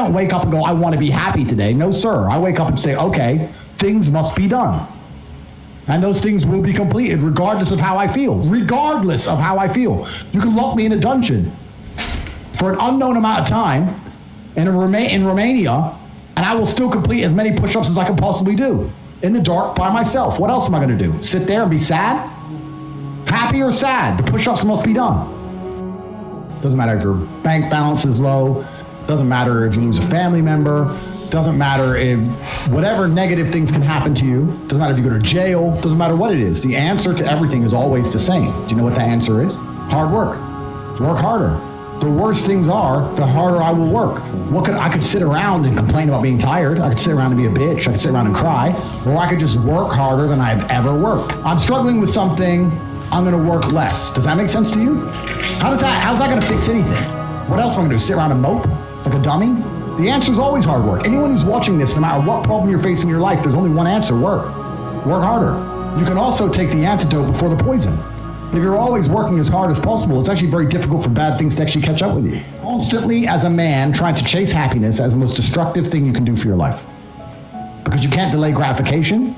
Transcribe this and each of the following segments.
don't wake up and go, I want to be happy today. No, sir. I wake up and say, okay, things must be done. And those things will be completed regardless of how I feel. Regardless of how I feel. You can lock me in a dungeon for an unknown amount of time in Romania, and I will still complete as many push-ups as I can possibly do. In the dark by myself. What else am I going to do? Sit there and be sad? Happy or sad? The push-ups must be done. Doesn't matter if your bank balance is low. Doesn't matter if you lose a family member. Doesn't matter if whatever negative things can happen to you. Doesn't matter if you go to jail. Doesn't matter what it is. The answer to everything is always the same. Do you know what the answer is? Hard work. Work harder. The worse things are, the harder I will work. I could sit around and complain about being tired. I could sit around and be a bitch. I could sit around and cry. Or I could just work harder than I've ever worked. I'm struggling with something. I'm going to work less. Does that make sense to you? How's that going to fix anything? What else am I going to do? Sit around and mope like a dummy? The answer is always hard work. Anyone who's watching this, no matter what problem you're facing in your life, there's only one answer: work. Work harder. You can also take the antidote before the poison. If you're always working as hard as possible, it's actually very difficult for bad things to actually catch up with you. Constantly, as a man, trying to chase happiness as the most destructive thing you can do for your life. Because you can't delay gratification.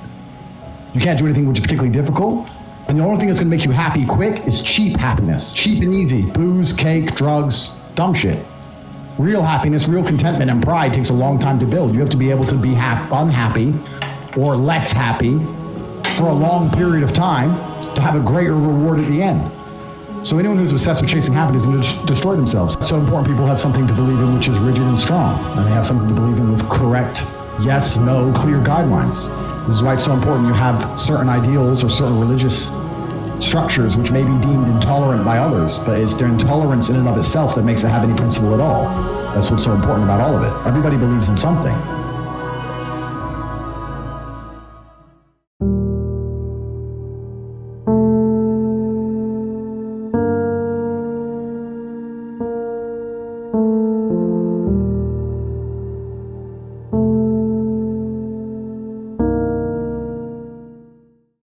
You can't do anything which is particularly difficult. And the only thing that's going to make you happy quick is cheap happiness. Cheap and easy. Booze, cake, drugs, dumb shit. Real happiness, real contentment, and pride takes a long time to build. You have to be able to be unhappy or less happy for a long period of time to have a greater reward at the end. So anyone who's obsessed with chasing happiness is going to destroy themselves. It's so important people have something to believe in which is rigid and strong. And they have something to believe in with correct, yes, no, clear guidelines. This is why it's so important you have certain ideals or certain religious structures which may be deemed intolerant by others, but it's their intolerance in and of itself that makes it have any principle at all. That's what's so important about all of it. Everybody believes in something.